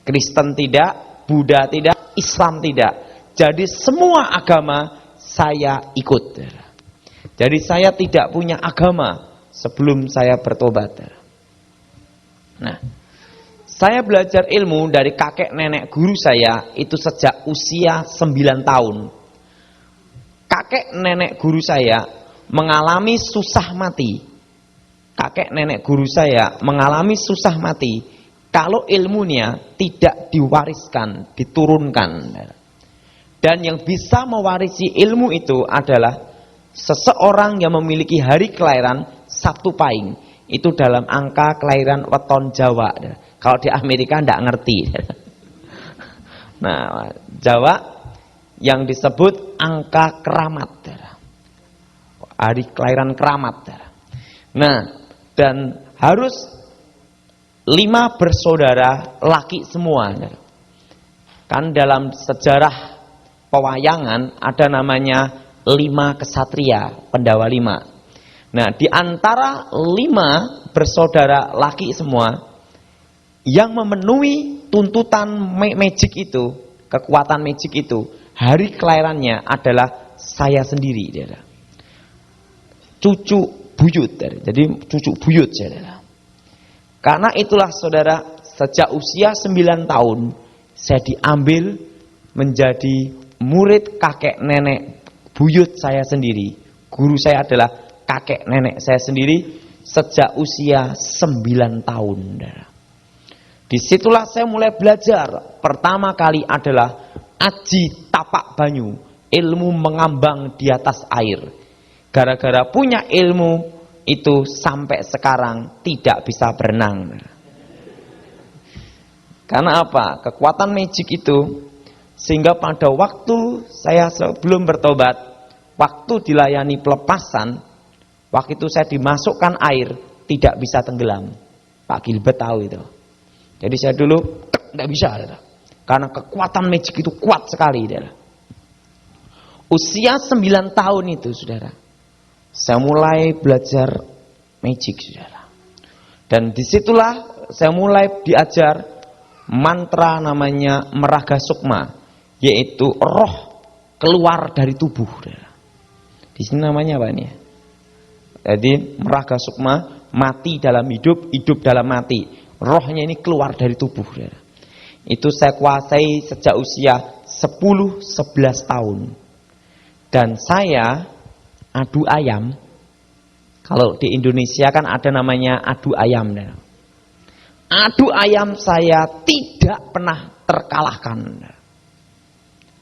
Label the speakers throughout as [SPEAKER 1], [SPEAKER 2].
[SPEAKER 1] Kristen tidak, Buddha tidak, Islam tidak. Jadi semua agama saya ikut. Jadi saya tidak punya agama sebelum saya bertobat. Nah, saya belajar ilmu dari kakek nenek guru saya itu sejak usia 9 tahun. Kakek nenek guru saya mengalami susah mati. Kakek nenek guru saya mengalami susah mati kalau ilmunya tidak diwariskan, diturunkan. Dan yang bisa mewarisi ilmu itu adalah seseorang yang memiliki hari kelahiran Sabtu Pahing. Itu dalam angka kelahiran weton Jawa. Kalau di Amerika tidak ngerti. Nah, Jawa yang disebut angka keramat. Hari kelahiran keramat. Nah, dan harus 5 bersaudara laki semua. Kan dalam sejarah pewayangan ada namanya 5 kesatria, Pendawa 5. Nah, di antara 5 bersaudara laki semua yang memenuhi tuntutan magic itu, kekuatan magic itu, hari kelahirannya adalah saya sendiri, saudara. Cucu buyut, jadi cucu buyut, saudara. Karena itulah saudara, sejak usia 9 tahun saya diambil menjadi murid kakek nenek buyut saya sendiri. Guru saya adalah kakek nenek saya sendiri sejak usia 9 tahun. Disitulah saya mulai belajar. Pertama kali adalah aji tapak banyu, ilmu mengambang di atas air. Gara-gara punya ilmu itu sampai sekarang tidak bisa berenang. Karena apa? Kekuatan magic itu, sehingga pada waktu saya sebelum bertobat, waktu dilayani pelepasan, waktu itu saya dimasukkan air, tidak bisa tenggelam. Pak Gilbert tahu itu. Jadi saya dulu tidak bisa, karena kekuatan magic itu kuat sekali. Usia 9 tahun itu, saudara, saya mulai belajar magic, saudara. Dan disitulah saya mulai diajar mantra namanya Meraga Sukma, yaitu roh keluar dari tubuh. Di sini namanya apa ini? Jadi Meraga Sukma, mati dalam hidup, hidup dalam mati. Rohnya ini keluar dari tubuh. Itu saya kuasai sejak usia 10-11 tahun. Dan saya adu ayam. Kalau di Indonesia kan ada namanya adu ayam. Adu ayam saya tidak pernah terkalahkan.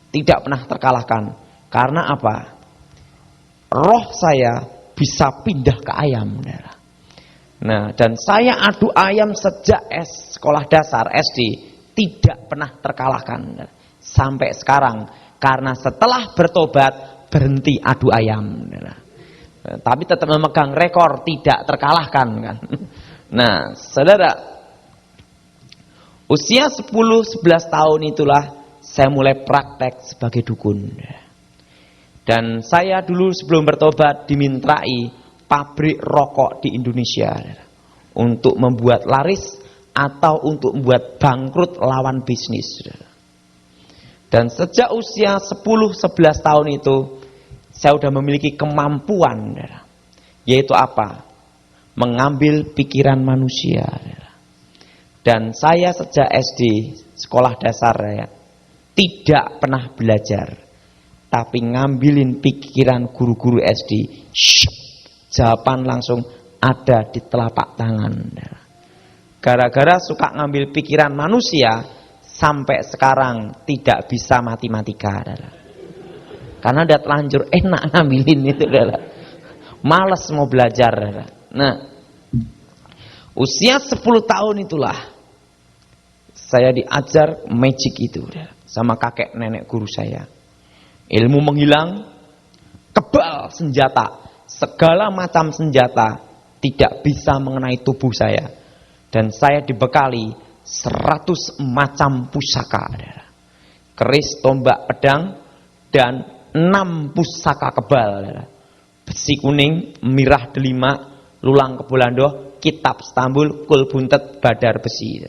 [SPEAKER 1] Tidak pernah terkalahkan. Karena apa? Roh saya bisa pindah ke ayam. Nah, dan saya adu ayam sejak sekolah dasar SD. Tidak pernah terkalahkan. Sampai sekarang. Karena setelah bertobat, berhenti adu ayam. Tapi tetap memegang rekor tidak terkalahkan, kan. Nah, saudara, usia 10-11 tahun itulah saya mulai praktek sebagai dukun. Dan saya dulu sebelum bertobat dimintrai pabrik rokok di Indonesia untuk membuat laris atau untuk membuat bangkrut lawan bisnis. Dan sejak usia 10-11 tahun itu saya sudah memiliki kemampuan, yaitu apa? Mengambil pikiran manusia. Dan saya sejak SD, sekolah dasar, tidak pernah belajar, tapi ngambilin pikiran guru-guru SD. Jawaban langsung ada di telapak tangan. Gara-gara suka ngambil pikiran manusia, sampai sekarang tidak bisa matematika. Karena udah terlanjur enak ngambilin itu, males mau belajar. Nah, usia 10 tahun itulah saya diajar magic itu sama kakek nenek guru saya. Ilmu menghilang, kebal senjata, segala macam senjata tidak bisa mengenai tubuh saya. Dan saya dibekali 100 macam pusaka. Keris, tombak, pedang, dan 6 pusaka kebal. Besi kuning, mirah delima, lulang kebulando, kitab Stambul, kul buntet, badar besi.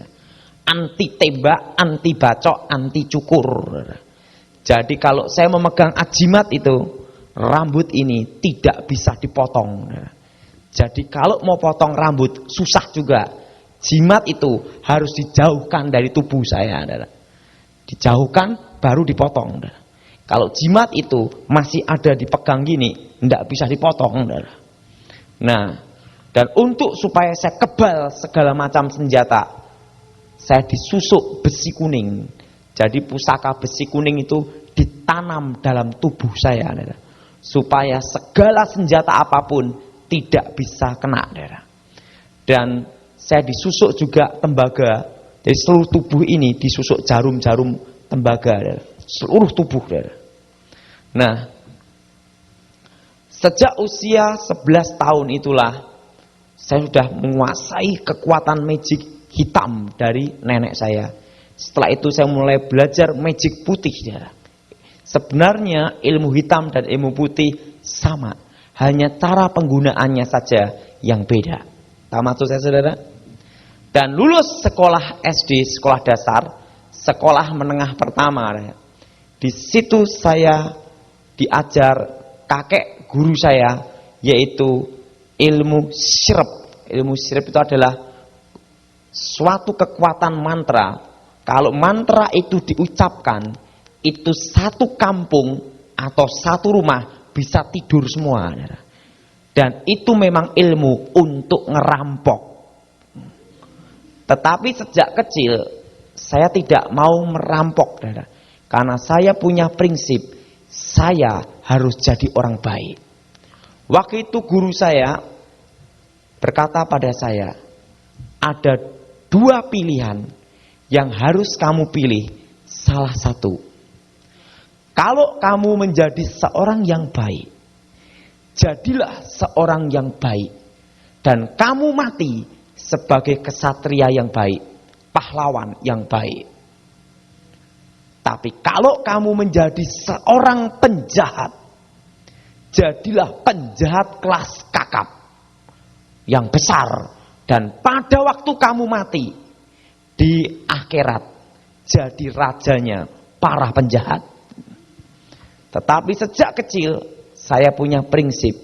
[SPEAKER 1] anti tembak, anti bacok, anti cukur. Jadi kalau saya memegang ajimat itu, rambut ini tidak bisa dipotong. Jadi kalau mau potong rambut susah juga. Jimat itu harus dijauhkan dari tubuh saya. Dijauhkan baru dipotong. Kalau jimat itu masih ada dipegang gini, tidak bisa dipotong. Nah, dan untuk supaya saya kebal segala macam senjata, saya disusuk besi kuning. Jadi pusaka besi kuning itu ditanam dalam tubuh saya, supaya segala senjata apapun tidak bisa kena. Dan saya disusuk juga tembaga. Jadi seluruh tubuh ini disusuk jarum-jarum tembaga, seluruh tubuh. Nah, sejak usia 11 tahun itulah saya sudah menguasai kekuatan magic hitam dari nenek saya. Setelah itu saya mulai belajar magic putih. Sebenarnya ilmu hitam dan ilmu putih sama, hanya cara penggunaannya saja yang beda. Tamat saya saudara? Dan lulus sekolah SD, sekolah dasar, sekolah menengah pertama. Di situ saya diajar kakek guru saya, yaitu ilmu syirep. Ilmu syirep itu adalah suatu kekuatan mantra. Kalau mantra itu diucapkan, itu satu kampung atau satu rumah bisa tidur semua. Dan itu memang ilmu untuk ngerampok. Tetapi sejak kecil saya tidak mau merampok, karena saya punya prinsip, saya harus jadi orang baik. Waktu itu guru saya berkata pada saya, ada dua pilihan yang harus kamu pilih, salah satu. Kalau kamu menjadi seorang yang baik, jadilah seorang yang baik, dan kamu mati sebagai kesatria yang baik, pahlawan yang baik. Tapi kalau kamu menjadi seorang penjahat, jadilah penjahat kelas kakap yang besar, dan pada waktu kamu mati di akhirat jadi rajanya para penjahat. Tetapi sejak kecil saya punya prinsip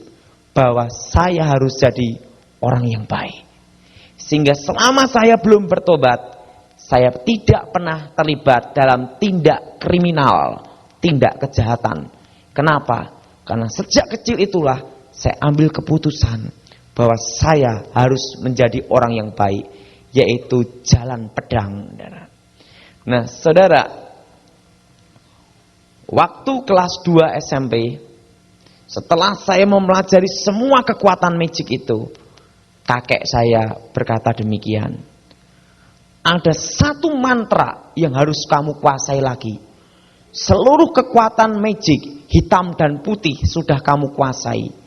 [SPEAKER 1] bahwa saya harus jadi orang yang baik. Sehingga selama saya belum bertobat, saya tidak pernah terlibat dalam tindak kriminal, tindak kejahatan. Kenapa? Karena sejak kecil itulah saya ambil keputusan bahwa saya harus menjadi orang yang baik, yaitu jalan pedang. Nah, saudara, waktu kelas 2 SMP, setelah saya mempelajari semua kekuatan magic itu, kakek saya berkata demikian, ada satu mantra yang harus kamu kuasai lagi. Seluruh kekuatan magic hitam dan putih sudah kamu kuasai.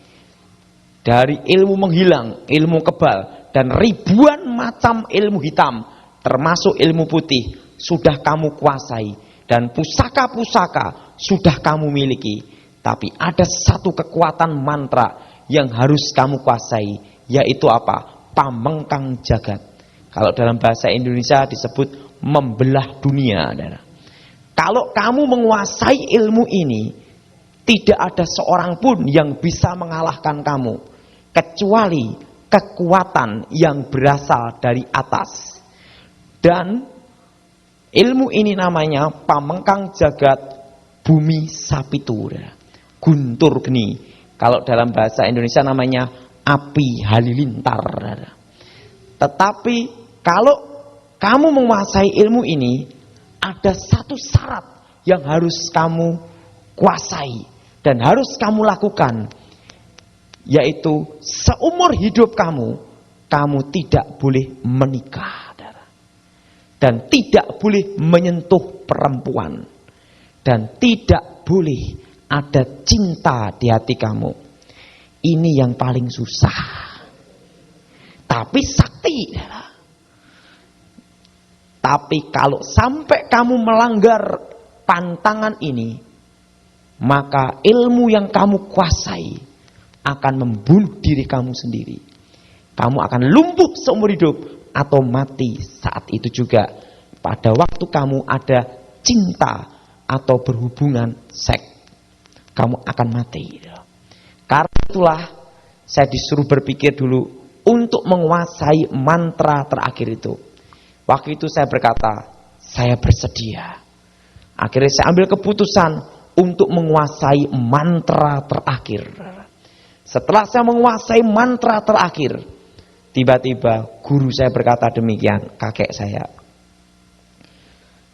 [SPEAKER 1] Dari ilmu menghilang, ilmu kebal, dan ribuan macam ilmu hitam, termasuk ilmu putih, sudah kamu kuasai. Dan pusaka-pusaka sudah kamu miliki. Tapi ada satu kekuatan mantra yang harus kamu kuasai, yaitu apa? Pamengkang jagat. Kalau dalam bahasa Indonesia disebut membelah dunia. Kalau kamu menguasai ilmu ini, tidak ada seorang pun yang bisa mengalahkan kamu, kecuali kekuatan yang berasal dari atas. Dan ilmu ini namanya pamengkang jagat bumi sapitu, guntur geni. Kalau dalam bahasa Indonesia namanya api halilintar. Tetapi kalau kamu menguasai ilmu ini, ada satu syarat yang harus kamu kuasai dan harus kamu lakukan, yaitu seumur hidup kamu tidak boleh menikah dan tidak boleh menyentuh perempuan dan tidak boleh ada cinta di hati kamu. Ini yang paling susah. Tapi sakti. Tapi kalau sampai kamu melanggar pantangan ini, maka ilmu yang kamu kuasai akan membunuh diri kamu sendiri. Kamu akan lumpuh seumur hidup atau mati saat itu juga. pada waktu kamu ada cinta atau berhubungan seks, kamu akan mati. Karena itulah saya disuruh berpikir dulu untuk menguasai mantra terakhir itu. Waktu itu saya berkata, saya bersedia. Akhirnya saya ambil keputusan untuk menguasai mantra terakhir. Setelah saya menguasai mantra terakhir, tiba-tiba guru saya berkata demikian, kakek saya.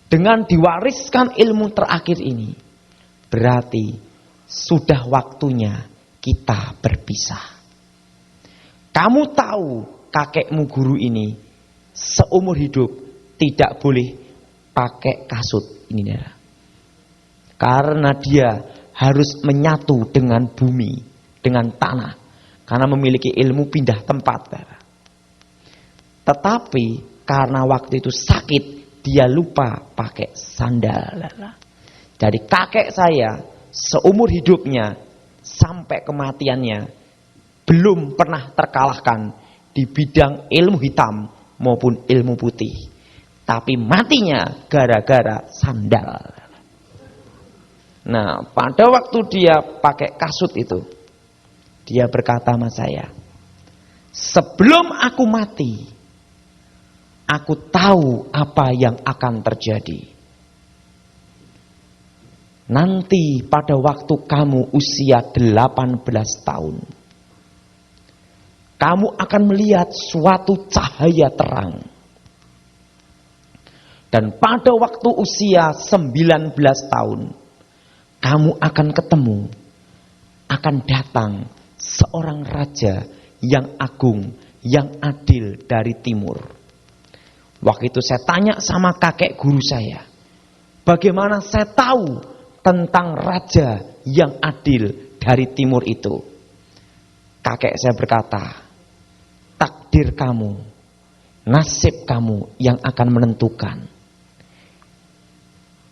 [SPEAKER 1] Dengan diwariskan ilmu terakhir ini, berarti sudah waktunya kita berpisah. Kamu tahu kakekmu guru ini seumur hidup tidak boleh pakai kasut ini ya. Karena dia harus menyatu dengan bumi, dengan tanah. Karena memiliki ilmu pindah tempat. Tetapi karena waktu itu sakit, dia lupa pakai sandal. Jadi kakek saya seumur hidupnya sampai kematiannya belum pernah terkalahkan di bidang ilmu hitam maupun ilmu putih. Tapi matinya gara-gara sandal. Nah, pada waktu dia pakai kasut itu, dia berkata sama saya, sebelum aku mati, aku tahu apa yang akan terjadi. Nanti pada waktu kamu usia 18 tahun, kamu akan melihat suatu cahaya terang. Dan pada waktu usia 19 tahun, kamu akan ketemu, akan datang seorang raja yang agung, yang adil dari timur. Waktu itu saya tanya sama kakek guru saya, bagaimana saya tahu tentang raja yang adil dari timur itu? Kakek saya berkata, takdir kamu, nasib kamu yang akan menentukan.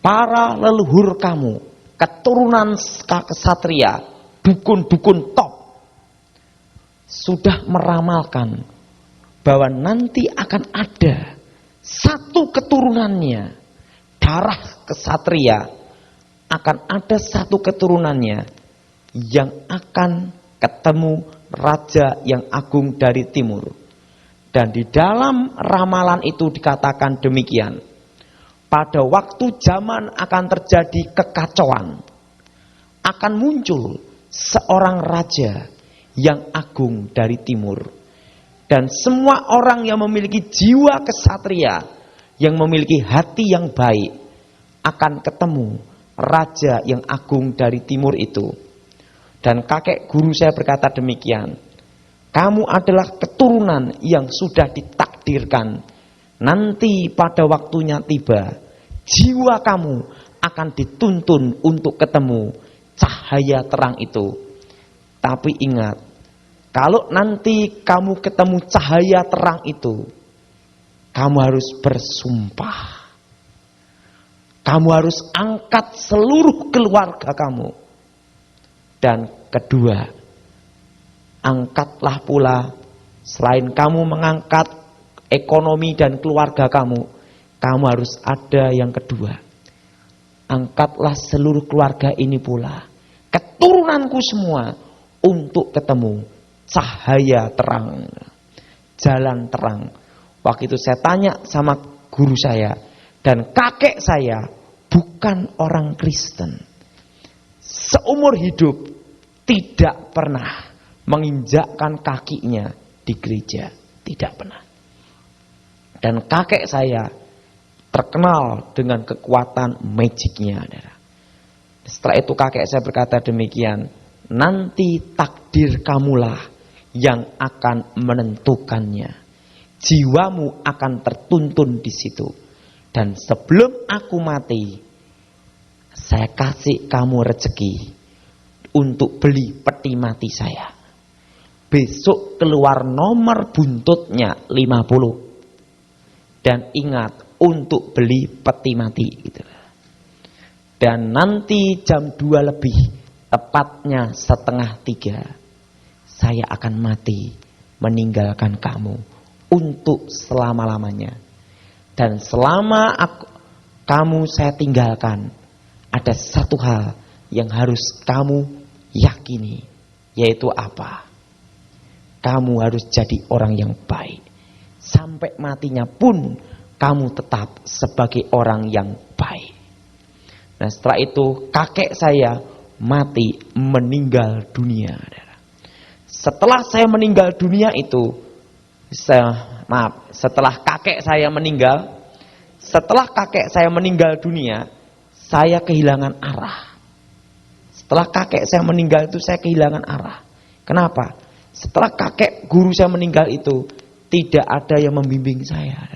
[SPEAKER 1] Para leluhur kamu, keturunan kesatria, dukun-dukun top, sudah meramalkan bahwa nanti akan ada satu keturunannya, darah kesatria, akan ada satu keturunannya yang akan ketemu raja yang agung dari timur. Dan di dalam ramalan itu dikatakan demikian. Pada waktu zaman akan terjadi kekacauan, akan muncul seorang raja yang agung dari timur. Dan semua orang yang memiliki jiwa kesatria, yang memiliki hati yang baik, akan ketemu raja yang agung dari timur itu. Dan kakek guru saya berkata demikian, kamu adalah keturunan yang sudah ditakdirkan. Nanti pada waktunya tiba, jiwa kamu akan dituntun untuk ketemu cahaya terang itu. Tapi ingat, kalau nanti kamu ketemu cahaya terang itu, kamu harus bersumpah. Kamu harus angkat seluruh keluarga kamu. Dan kedua, angkatlah pula, selain kamu mengangkat ekonomi dan keluarga kamu, kamu harus ada yang kedua. Angkatlah seluruh keluarga ini pula, keturunanku semua, untuk ketemu cahaya terang, jalan terang. Waktu itu saya tanya sama guru saya, dan kakek saya bukan orang Kristen. Seumur hidup tidak pernah menginjakkan kakinya di gereja, tidak pernah. Dan kakek saya terkenal dengan kekuatan magicnya. Setelah itu kakek saya berkata demikian, nanti takdir kamulah yang akan menentukannya. Jiwamu akan tertuntun di situ. Dan sebelum aku mati, saya kasih kamu rezeki untuk beli peti mati saya. Besok keluar nomor buntutnya 50. Dan ingat, untuk beli peti mati gitu. Dan nanti jam 2 lebih, tepatnya 2:30, saya akan mati meninggalkan kamu untuk selama-lamanya. Dan selama kamu saya tinggalkan, ada satu hal yang harus kamu yakini, yaitu apa? Kamu harus jadi orang yang baik. Sampai matinya pun kamu tetap sebagai orang yang baik. Nah, setelah itu kakek saya mati, meninggal dunia. Setelah saya meninggal dunia itu, setelah kakek saya meninggal dunia, saya kehilangan arah. Setelah kakek saya meninggal itu, saya kehilangan arah. Kenapa? Setelah kakek guru saya meninggal itu, tidak ada yang membimbing saya.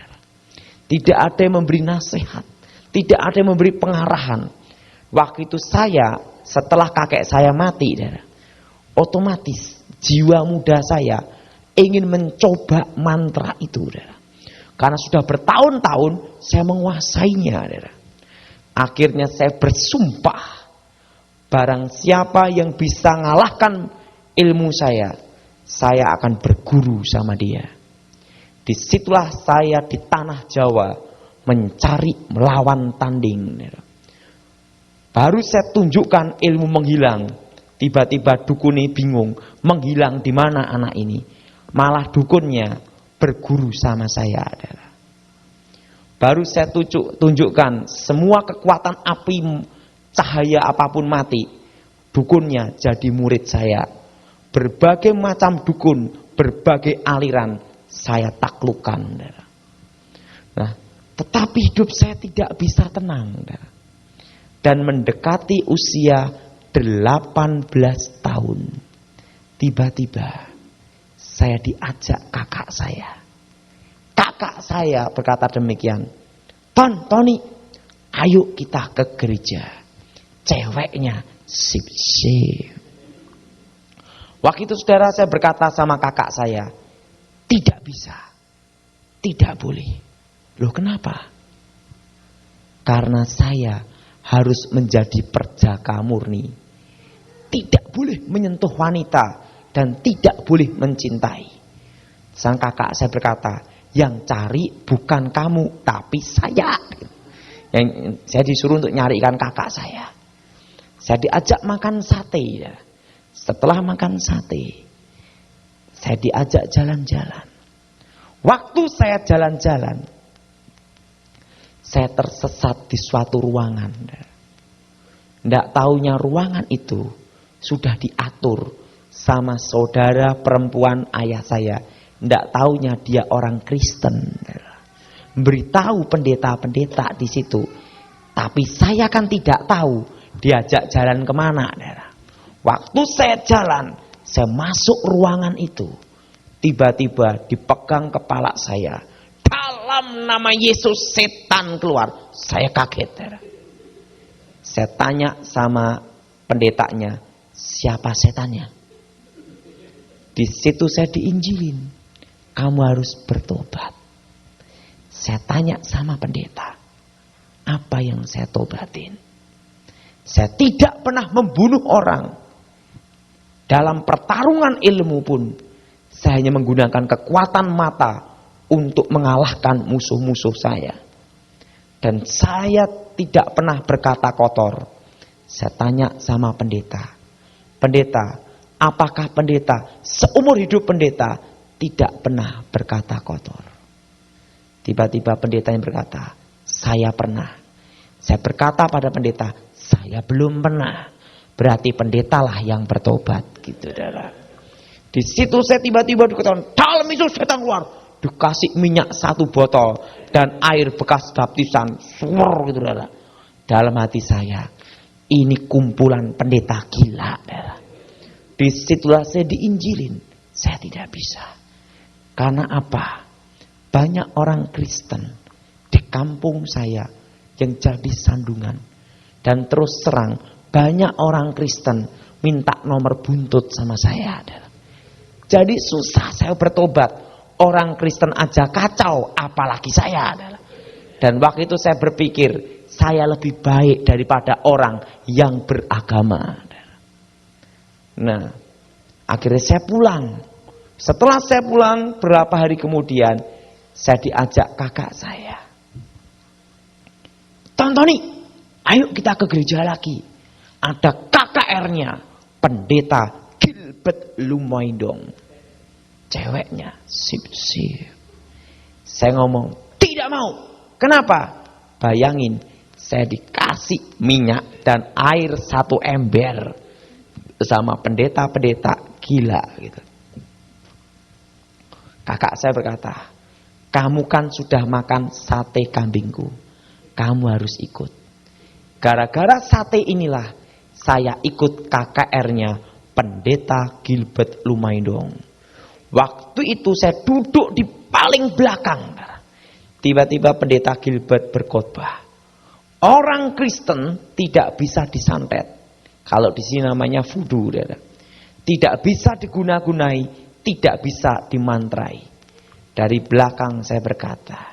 [SPEAKER 1] Tidak ada yang memberi nasihat. Tidak ada yang memberi pengarahan. Waktu itu setelah kakek saya mati, otomatis jiwa muda saya ingin mencoba mantra itu. Karena sudah bertahun-tahun saya menguasainya. Akhirnya saya bersumpah, barang siapa yang bisa ngalahkan ilmu saya akan berguru sama dia. Disitulah saya di tanah Jawa mencari melawan tanding. Baru saya tunjukkan ilmu menghilang. Tiba-tiba dukunnya bingung, menghilang di mana anak ini. Malah dukunnya berguru sama saya. Baru saya tunjukkan semua kekuatan api, cahaya apapun mati. Dukunnya jadi murid saya. Berbagai macam dukun, berbagai aliran saya taklukkan. Nah, tetapi hidup saya tidak bisa tenang. Dan mendekati usia 18 tahun, tiba-tiba saya diajak kakak saya. Kakak saya berkata demikian, Tony, ayo kita ke gereja. Ceweknya sip-sip. Waktu itu saudara, saya berkata sama kakak saya, tidak bisa, tidak boleh. Loh, kenapa? Karena saya harus menjadi perjaka murni. Tidak boleh menyentuh wanita dan tidak boleh mencintai. Sang kakak saya berkata, yang cari bukan kamu tapi saya. Yang saya disuruh untuk nyarikan kakak saya. Saya diajak makan sate. Setelah makan sate, saya diajak jalan-jalan. Waktu saya jalan-jalan, saya tersesat di suatu ruangan. Tidak taunya ruangan itu sudah diatur sama saudara perempuan ayah saya. Tidak taunya dia orang Kristen. Beritahu pendeta-pendeta di situ. Tapi saya kan tidak tahu diajak jalan kemana. Waktu saya jalan, saya masuk ruangan itu. Tiba-tiba dipegang kepala saya. Dalam nama Yesus, setan keluar. Saya kaget. Saya tanya sama pendetanya, siapa setannya? Di situ saya diinjilin, kamu harus bertobat. Saya tanya sama pendeta, apa yang saya tobatin? Saya tidak pernah membunuh orang. Dalam pertarungan ilmu pun, saya hanya menggunakan kekuatan mata untuk mengalahkan musuh-musuh saya. Dan saya tidak pernah berkata kotor. Saya tanya sama pendeta, pendeta, apakah pendeta seumur hidup pendeta tidak pernah berkata kotor? Tiba-tiba pendeta yang berkata, saya pernah. Saya berkata pada pendeta, saya belum pernah. Berarti pendetalah yang bertobat, gitu, saudara. Di situ saya tiba-tiba dikatakan, dalam itu setan keluar. Dikasih minyak 1 botol dan air bekas baptisan, suar, gitu, saudara. Dalam hati saya, ini kumpulan pendeta gila, saudara. Disitulah saya diinjilin. Saya tidak bisa. Karena apa? Banyak orang Kristen di kampung saya yang jadi sandungan. Dan terus terang, banyak orang Kristen minta nomor buntut sama saya. Jadi susah saya bertobat. Orang Kristen aja kacau, apalagi saya. Dan waktu itu saya berpikir, saya lebih baik daripada orang yang beragama. Nah, akhirnya saya pulang. Setelah saya pulang, berapa hari kemudian, saya diajak kakak saya. Tonton nih, ayo kita ke gereja lagi. Ada KKR-nya, pendeta Gilbert Lumaidong. Ceweknya sip-sip. Saya ngomong, tidak mau. Kenapa? Bayangin, saya dikasih minyak dan air 1 ember sama pendeta-pendeta gila gitu. Kakak saya berkata, kamu kan sudah makan sate kambingku. Kamu harus ikut. Gara-gara sate inilah saya ikut KKR-nya pendeta Gilbert Lumaidong. Waktu itu saya duduk di paling belakang. Tiba-tiba pendeta Gilbert berkhotbah. Orang Kristen tidak bisa disantet. Kalau di sini namanya vudu. Tidak bisa diguna-gunai, tidak bisa dimantrai. Dari belakang saya berkata,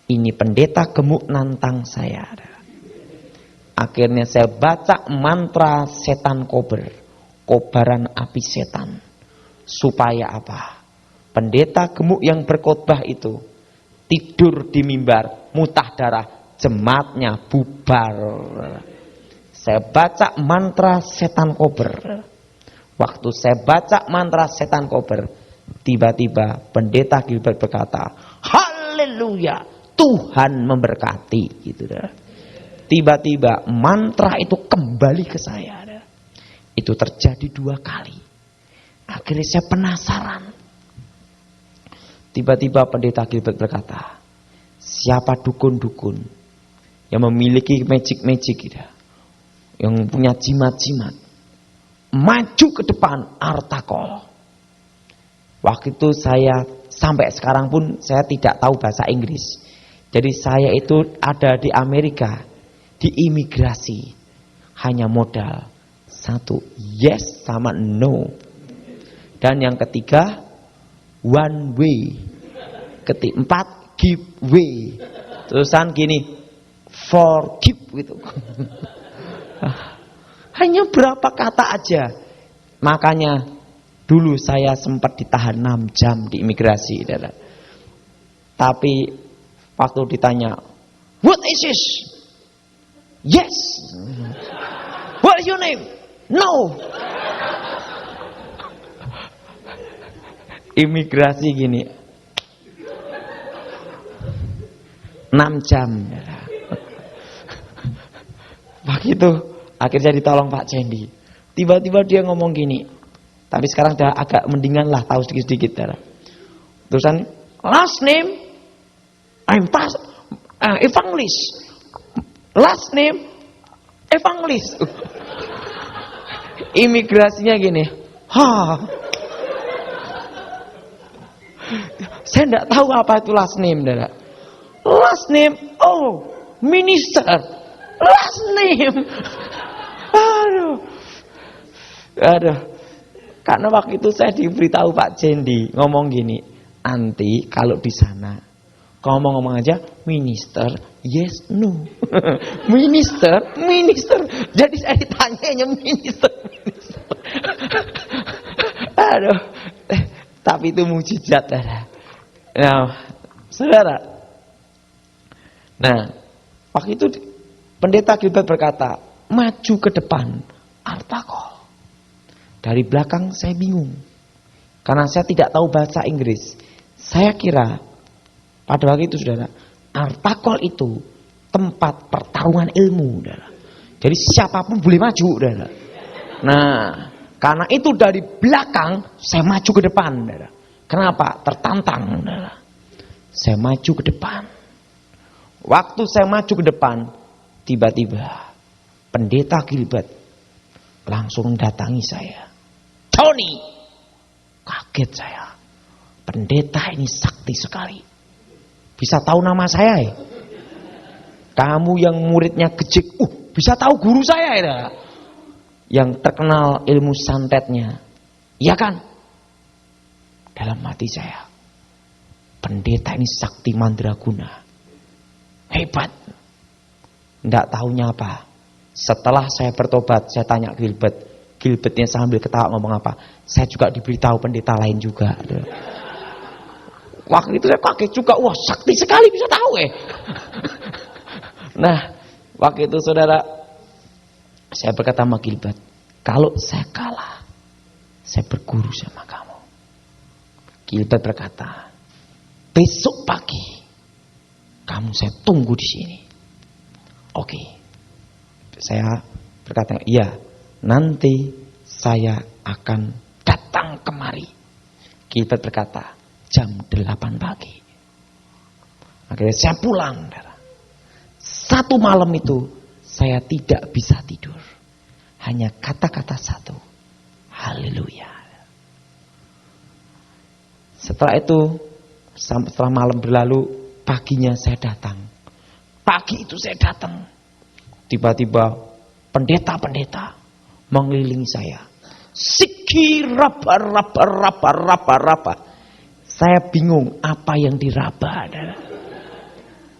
[SPEAKER 1] ini pendeta gemuk nantang saya. Akhirnya saya baca mantra setan kober. Kobaran api setan. Supaya apa? Pendeta gemuk yang berkhotbah itu tidur di mimbar, muntah darah, jemaatnya bubar. Saya baca mantra setan kober. Waktu saya baca mantra setan kober, tiba-tiba pendeta Gilbert berkata, haleluya, Tuhan memberkati, gitu dah. Tiba-tiba mantra itu kembali ke saya. Dah. Itu terjadi 2 kali. Akhirnya saya penasaran. Tiba-tiba pendeta Gilbert berkata, siapa dukun-dukun yang memiliki magic-magic gitu, yang punya jimat-jimat, maju ke depan Artakol. Waktu itu saya sampai sekarang pun saya tidak tahu bahasa Inggris. Jadi saya itu ada di Amerika, di imigrasi, hanya modal 1 yes sama no, dan yang ketiga 1 way, 4 give way, terusan gini forgive gitu. Hanya berapa kata aja. Makanya dulu saya sempat ditahan 6 jam di imigrasi. Tapi waktu ditanya, what is this? Yes. What is your name? No. Imigrasi gini 6 jam. Begitu akhirnya ditolong Pak Cendi. Tiba-tiba dia ngomong gini. Tapi sekarang udah agak mendingan lah, tahu sedikit-sedikit. Terusan last name Evangelist. Last name Evangelist. Imigrasinya gini. Saya enggak tahu apa itu last name, Dara. Last name, minister. Last name. Aduh. Karena waktu itu saya diberitahu Pak Cendi ngomong gini, nanti kalau di sana ngomong-ngomong aja minister, yes, no. minister. Jadi saya ditanyanya minister. Aduh. Tapi itu mujizat, Nah, saudara. Nah, waktu itu pendeta Gilbert berkata, maju ke depan, Artakol. Dari belakang saya bingung. Karena saya tidak tahu bahasa Inggris. Saya kira pada waktu itu, saudara, Artakol itu tempat pertarungan ilmu, saudara. Jadi siapapun boleh maju, saudara. Nah, karena itu dari belakang saya maju ke depan, saudara. Kenapa? Tertantang, saudara. Saya maju ke depan. Waktu saya maju ke depan, tiba-tiba pendeta Gilbert langsung datangi saya. Tony, kaget saya. Pendeta ini sakti sekali. Bisa tahu nama saya ya? Kamu yang muridnya gejik, bisa tahu guru saya ya? Yang terkenal ilmu santetnya. Iya kan? Dalam hati saya, pendeta ini sakti mandraguna. Hebat. Nggak tahunya apa. Setelah saya bertobat, saya tanya Gilbertnya sambil ketawa ngomong apa. Saya juga diberitahu pendeta lain juga. Waktu itu saya kaget juga. Wah, sakti sekali bisa tahu . Nah, Waktu itu saudara, saya berkata sama Gilbert, kalau saya kalah, saya berguru sama kamu. Gilbert berkata, besok pagi kamu saya tunggu di sini. Oke. Saya berkata, iya, nanti saya akan datang kemari. Gilbert berkata, jam 8 pagi. Akhirnya saya pulang. Satu malam itu saya tidak bisa tidur. Hanya kata-kata satu, haleluya. Setelah itu, setelah malam berlalu, paginya saya datang. Pagi itu saya datang. Tiba-tiba pendeta-pendeta mengelilingi saya. Siki raba. Saya bingung apa yang diraba.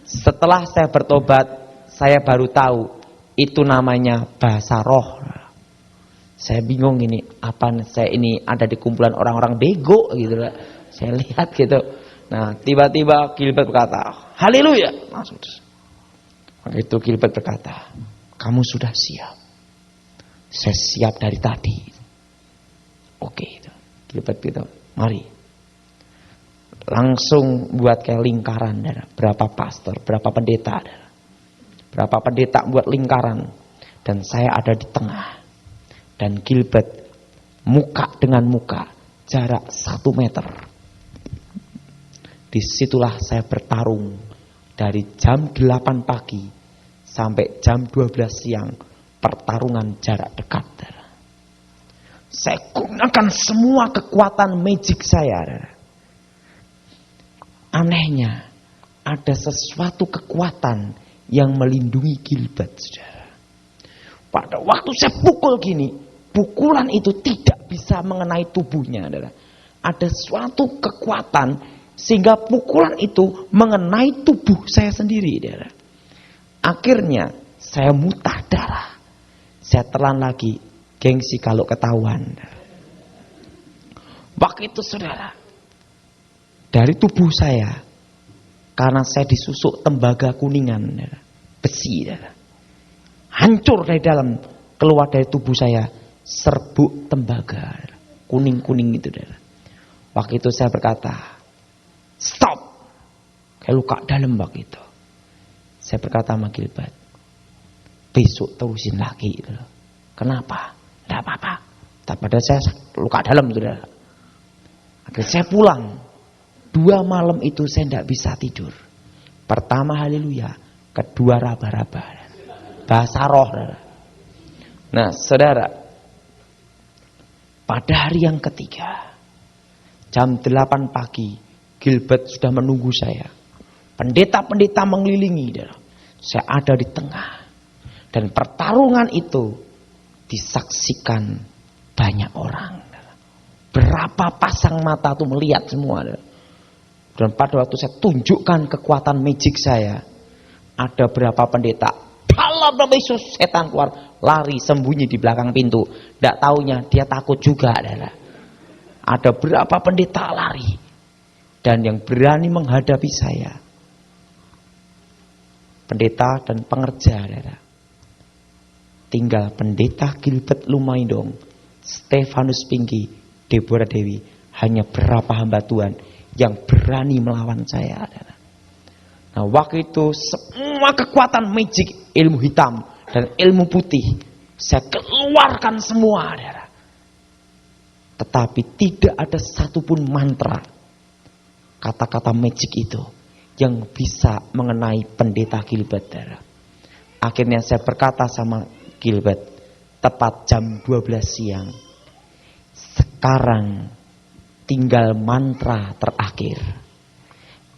[SPEAKER 1] Setelah saya bertobat, saya baru tahu itu namanya bahasa roh. Saya bingung ini, apa saya ini ada di kumpulan orang-orang bego gitu lah. Saya lihat gitu. Nah, tiba-tiba Gilbert berkata, haleluya. Langsung. Waktu itu Gilbert berkata, kamu sudah siap. Saya siap dari tadi. Oke, itu. Gilbert gitu, mari. Langsung buat kayak lingkaran, berapa pastor, berapa pendeta, berapa pendeta buat lingkaran, dan saya ada di tengah, dan Gilbert muka dengan muka, jarak 1 meter. Disitulah saya bertarung dari jam 8 pagi sampai jam 12 siang, pertarungan jarak dekat. Saya gunakan semua kekuatan magic saya. Anehnya, ada sesuatu kekuatan yang melindungi Gilbert, saudara. Pada waktu saya pukul gini, pukulan itu tidak bisa mengenai tubuhnya, saudara. Ada suatu kekuatan sehingga pukulan itu mengenai tubuh saya sendiri, saudara. Akhirnya saya muntah darah. Saya telan lagi, gengsi kalau ketahuan. Waktu itu saudara, dari tubuh saya, karena saya disusuk tembaga kuningan, besi, hancur dari dalam, keluar dari tubuh saya serbuk tembaga kuning-kuning itu. Waktu itu saya berkata, stop, kayak luka dalam waktu itu. Saya berkata sama Gilbert, besok terusin lagi. Kenapa? Tidak apa-apa. Padahal saya luka dalam. Akhirnya saya pulang. 2 malam itu saya tidak bisa tidur. Pertama haleluya, kedua raba-raba. Bahasa roh. Nah saudara, pada hari yang ketiga, jam 8 pagi, Gilbert sudah menunggu saya. Pendeta-pendeta mengelilingi. Saya ada di tengah. Dan pertarungan itu disaksikan banyak orang. Berapa pasang mata tuh melihat semua. Dan pada waktu saya tunjukkan kekuatan magic saya, ada berapa pendeta, dalam nama Yesus, setan keluar, lari sembunyi di belakang pintu. Tidak taunya dia takut juga. Ada berapa pendeta lari, dan yang berani menghadapi saya, pendeta dan pengerja. Tinggal pendeta Gilbert Lumaindong, Stefanus Pinky, Deborah Dewi, hanya berapa hamba Tuhan yang berani melawan saya. Nah waktu itu semua kekuatan magic, ilmu hitam dan ilmu putih saya keluarkan semua. Tetapi tidak ada satupun mantra, kata-kata magic itu yang bisa mengenai pendeta Gilbert. Akhirnya saya berkata sama Gilbert, tepat jam 12 siang, sekarang tinggal mantra terakhir.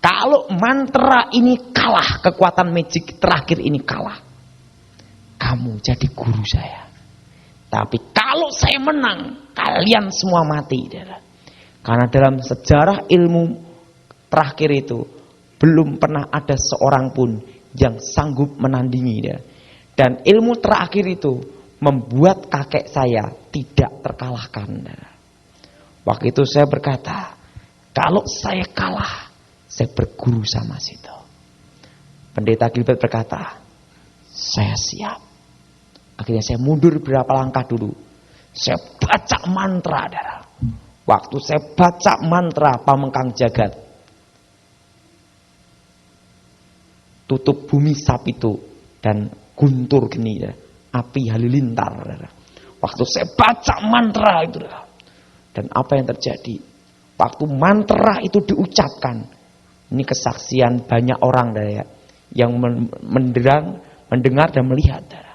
[SPEAKER 1] Kalau mantra ini kalah, kekuatan magic terakhir ini kalah, kamu jadi guru saya. Tapi kalau saya menang, kalian semua mati. Karena dalam sejarah ilmu terakhir itu belum pernah ada seorang pun yang sanggup menandingi. Dan ilmu terakhir itu membuat kakek saya tidak terkalahkan. Waktu itu saya berkata, kalau saya kalah, saya berguru sama situ. Pendeta Gilbert berkata, Saya siap. Akhirnya saya mundur berapa langkah dulu. Saya baca mantra, saudara. Waktu saya baca mantra Pamengkang Jagat, tutup bumi Sapitu dan guntur geni, ya. Api halilintar. Ya. Waktu saya baca mantra itu, ya. Dan apa yang terjadi? Waktu mantra itu diucapkan, ini kesaksian banyak orang, ya, yang mendengar dan melihat. Ya.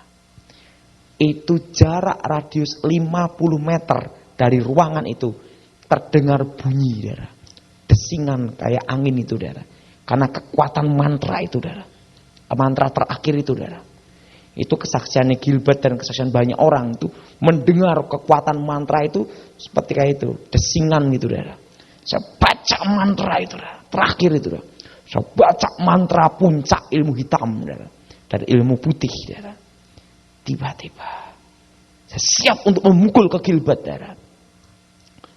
[SPEAKER 1] Itu jarak radius 50 meter dari ruangan itu terdengar bunyi, ya. Desingan kayak angin itu, ya. Karena kekuatan mantra itu, ya. Mantra terakhir itu, saudara. Itu kesaksiannya Gilbert dan kesaksian banyak orang itu mendengar kekuatan mantra itu seperti kayak itu, desingan gitu, saudara. Saya baca mantra itu, saudara. Terakhir itu, saudara. Saya baca mantra puncak ilmu hitam, saudara. Dan ilmu putih, saudara. Tiba-tiba saya siap untuk memukul ke Gilbert, saudara.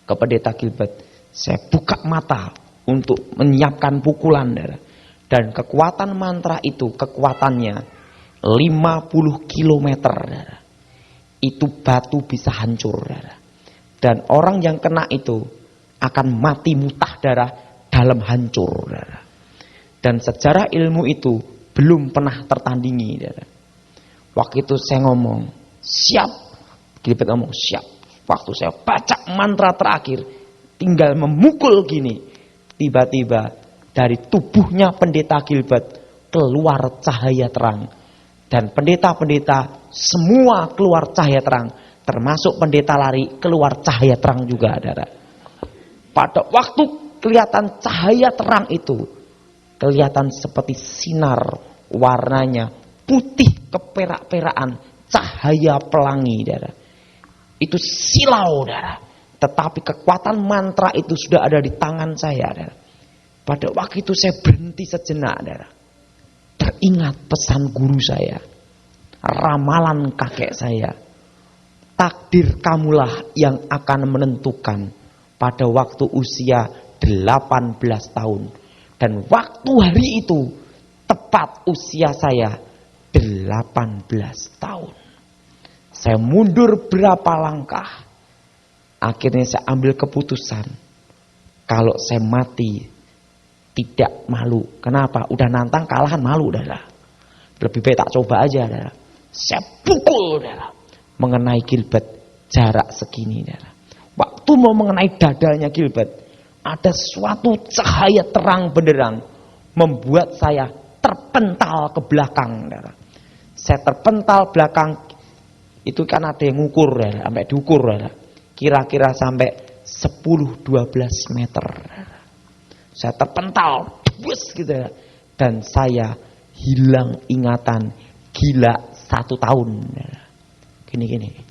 [SPEAKER 1] Ke pendeta Gilbert. Saya buka mata untuk menyiapkan pukulan, saudara. Dan kekuatan mantra itu, kekuatannya 50 km. Itu batu bisa hancur. Dan orang yang kena itu akan mati muntah darah dalam hancur. Dan sejarah ilmu itu belum pernah tertandingi. Waktu itu saya ngomong, siap. Gilbert ngomong, siap. Waktu saya baca mantra terakhir, tinggal memukul gini. Tiba-tiba dari tubuhnya pendeta Gilbert keluar cahaya terang. Dan pendeta-pendeta semua keluar cahaya terang. Termasuk pendeta lari keluar cahaya terang juga, saudara. Pada waktu kelihatan cahaya terang itu, kelihatan seperti sinar warnanya putih keperak-perakan, cahaya pelangi, saudara. Itu silau, saudara. Tetapi kekuatan mantra itu sudah ada di tangan saya, saudara. Pada waktu itu saya berhenti sejenak, saudara. Teringat pesan guru saya, ramalan kakek saya. Takdir kamulah yang akan menentukan pada waktu usia 18 tahun. Dan waktu hari itu tepat usia saya 18 tahun. Saya mundur berapa langkah. Akhirnya saya ambil keputusan, kalau saya mati tidak malu. Kenapa? Udah nantang kalahan malu, saudara. Lebih baik tak coba aja, saudara. Saya pukul, saudara. Mengenai Gilbert jarak segini, saudara. Waktu mau mengenai dadanya Gilbert, ada suatu cahaya terang benderang membuat saya terpental ke belakang, saudara. Saya terpental belakang. Itu kan ada yang ngukur, saudara. Sampai diukur, saudara. Kira-kira sampai 10-12 meter. Saya terpental, bus gitu ya. Dan saya hilang ingatan, gila 1 tahun. Gini-gini.